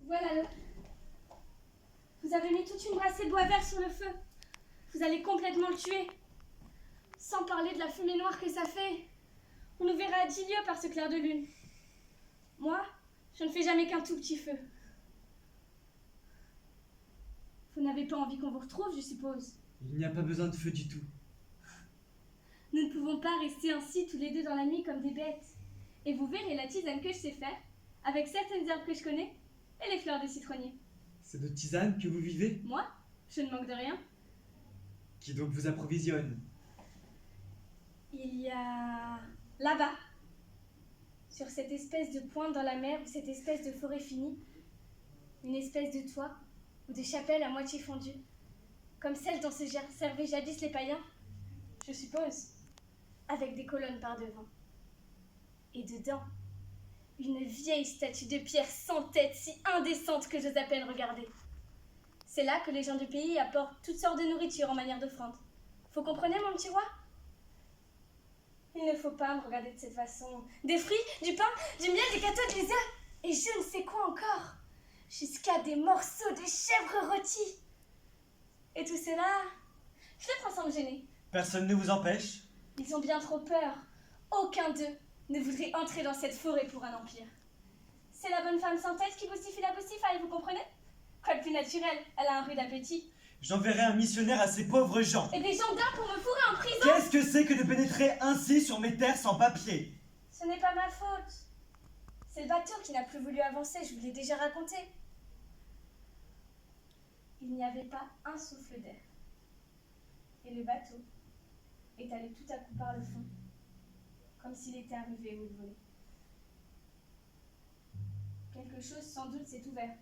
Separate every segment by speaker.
Speaker 1: Voilà le... Vous avez mis toute une brassée de bois vert sur le feu. Vous allez complètement le tuer. Sans parler de la fumée noire que ça fait. On nous verra à 10 lieues par ce clair de lune. Moi, je ne fais jamais qu'un tout petit feu. Vous n'avez pas envie qu'on vous retrouve, je suppose.
Speaker 2: Il n'y a pas besoin de feu du tout.
Speaker 1: Nous ne pouvons pas rester ainsi tous les deux dans la nuit comme des bêtes. Et vous verrez la tisane que je sais faire, avec certaines herbes que je connais, et les fleurs de citronnier.
Speaker 2: C'est de tisane que vous vivez?
Speaker 1: Moi, je ne manque de rien.
Speaker 2: Qui donc vous approvisionne?
Speaker 1: Il y a... là-bas, sur cette espèce de pointe dans la mer, ou cette espèce de forêt finie, une espèce de toit, ou de chapelle à moitié fondue, comme celle dont se servaient jadis les païens, je suppose, avec des colonnes par devant. Et dedans, une vieille statue de pierre sans tête, si indécente que j'ose à peine regarder. C'est là que les gens du pays apportent toutes sortes de nourriture en manière d'offrande. Vous comprenez, mon petit roi? Il ne faut pas me regarder de cette façon. Des fruits, du pain, du miel, des gâteaux, des œufs, et je ne sais quoi encore, jusqu'à des morceaux de chèvre rôtis. Et tout cela, je le prends sans me gêner.
Speaker 2: Personne ne vous empêche?
Speaker 1: Ils ont bien trop peur. Aucun d'eux ne voudrait entrer dans cette forêt pour un empire. C'est la bonne femme sans tête qui boustifie la boustifaille, vous comprenez? Quoi de plus naturel, elle a un rude appétit.
Speaker 2: J'enverrai un missionnaire à ces pauvres gens.
Speaker 1: Et des gendarmes pour me fourrer en prison.
Speaker 2: Qu'est-ce que c'est que de pénétrer ainsi sur mes terres sans papier?
Speaker 1: Ce n'est pas ma faute. C'est le bateau qui n'a plus voulu avancer, je vous l'ai déjà raconté. Il n'y avait pas un souffle d'air. Et le bateau est allé tout à coup par le fond, comme s'il était arrivé où il voulait. Quelque chose sans doute s'est ouvert.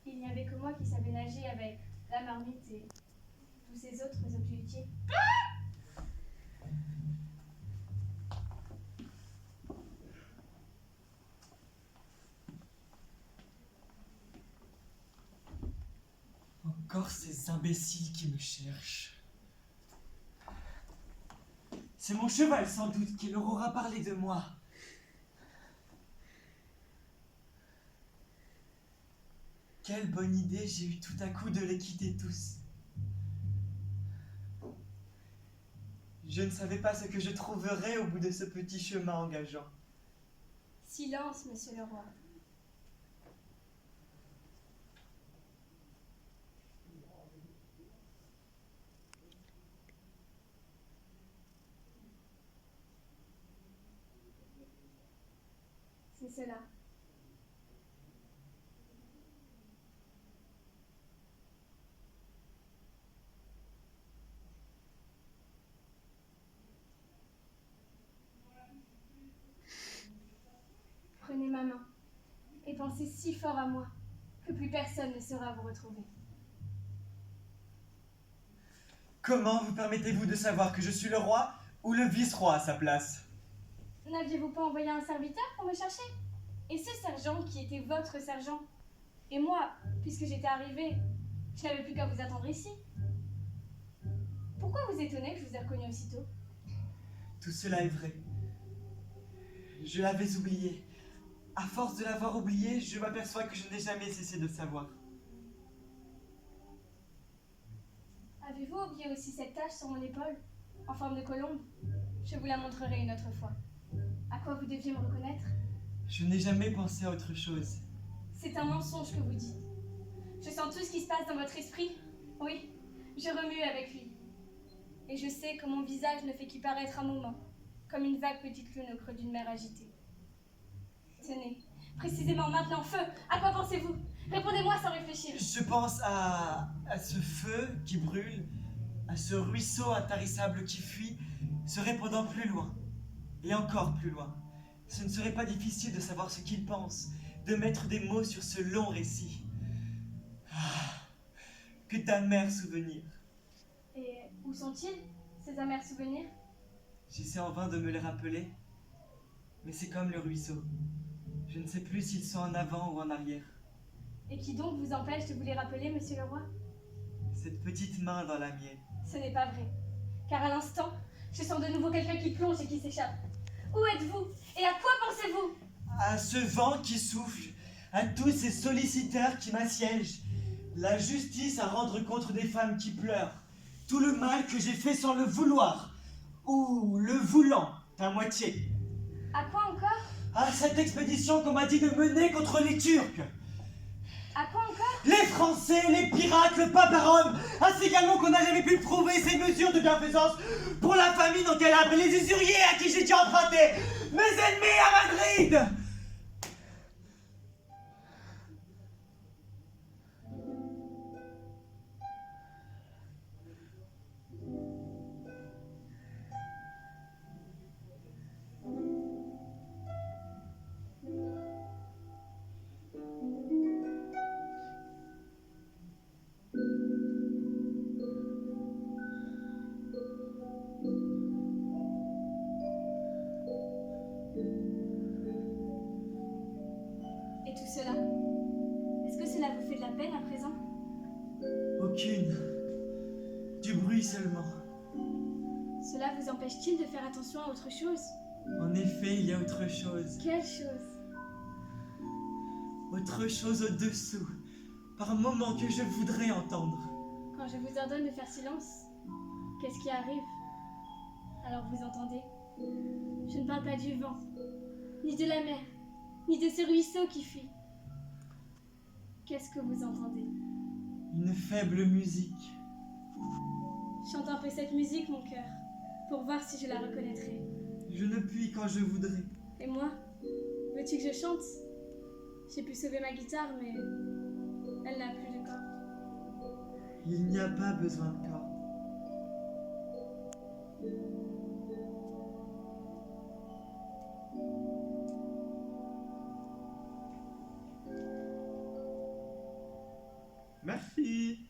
Speaker 1: Il n'y avait que moi qui savais nager avec la marmite et tous ces autres objets utiles.
Speaker 2: Encore ces imbéciles qui me cherchent. C'est mon cheval sans doute qui leur aura parlé de moi. Quelle bonne idée j'ai eu tout à coup de les quitter tous. Je ne savais pas ce que je trouverais au bout de ce petit chemin engageant.
Speaker 1: Silence, monsieur le roi. C'est cela. Prenez ma main et pensez si fort à moi que plus personne ne saura vous retrouver.
Speaker 2: Comment vous permettez-vous de savoir que je suis le roi ou le vice-roi à sa place?
Speaker 1: N'aviez-vous pas envoyé un serviteur pour me chercher? Et ce sergent qui était votre sergent? Et moi, puisque j'étais arrivée, je n'avais plus qu'à vous attendre ici. Pourquoi vous étonnez que je vous ai reconnu aussitôt?
Speaker 2: Tout cela est vrai. Je l'avais oublié. À force de l'avoir oublié, je m'aperçois que je n'ai jamais cessé de le savoir.
Speaker 1: Avez-vous oublié aussi cette tache sur mon épaule, en forme de colombe? Je vous la montrerai une autre fois. À quoi vous deviez me reconnaître?
Speaker 2: Je n'ai jamais pensé à autre chose.
Speaker 1: C'est un mensonge que vous dites. Je sens tout ce qui se passe dans votre esprit. Oui, je remue avec lui. Et je sais que mon visage ne fait qu'y paraître un moment, comme une vague petite lune au creux d'une mer agitée. Tenez, précisément maintenant, feu, à quoi pensez-vous? Répondez-moi sans réfléchir.
Speaker 2: Je pense à ce feu qui brûle, à ce ruisseau intarissable qui fuit, se répandant plus loin, et encore plus loin. Ce ne serait pas difficile de savoir ce qu'il pense, de mettre des mots sur ce long récit. Ah, que d'amers souvenirs.
Speaker 1: Et où sont-ils, ces amers souvenirs?
Speaker 2: J'essaie en vain de me les rappeler, mais c'est comme le ruisseau. Je ne sais plus s'ils sont en avant ou en arrière.
Speaker 1: Et qui donc vous empêche de vous les rappeler, monsieur le roi?
Speaker 2: Cette petite main dans la mienne.
Speaker 1: Ce n'est pas vrai, car à l'instant, je sens de nouveau quelqu'un qui plonge et qui s'échappe. Où êtes-vous? Et à quoi pensez-vous?
Speaker 2: à ce vent qui souffle, à tous ces solliciteurs qui m'assiègent, la justice à rendre contre des femmes qui pleurent, tout le mal que j'ai fait sans le vouloir, ou le voulant à moitié.
Speaker 1: À quoi encore?
Speaker 2: À cette expédition qu'on m'a dit de mener contre les Turcs.
Speaker 1: À quoi encore?
Speaker 2: Les Français, les pirates, le pape à Rome, ainsi également qu'on n'a jamais pu prouver ces mesures de bienfaisance pour la famine en Calabre et les usuriers à qui j'ai dû emprunter, mes ennemis à Madrid.
Speaker 1: Et tout cela, est-ce que cela vous fait de la peine à présent?
Speaker 2: Aucune. Du bruit seulement.
Speaker 1: Cela vous empêche-t-il de faire attention à autre chose?
Speaker 2: En effet, il y a autre chose.
Speaker 1: Quelle chose?
Speaker 2: Autre chose au-dessous, par moment que je voudrais entendre.
Speaker 1: Quand je vous ordonne de faire silence, qu'est-ce qui arrive? Alors vous entendez? Je ne parle pas du vent, ni de la mer, ni de ce ruisseau qui fuit. Qu'est-ce que vous entendez?
Speaker 2: Une faible musique.
Speaker 1: Chante un peu cette musique, mon cœur, pour voir si je la reconnaîtrai.
Speaker 2: Je ne puis quand je voudrais.
Speaker 1: Et moi, veux-tu que je chante? J'ai pu sauver ma guitare, mais elle n'a plus de cordes.
Speaker 2: Il n'y a pas besoin de cordes.
Speaker 3: Merci.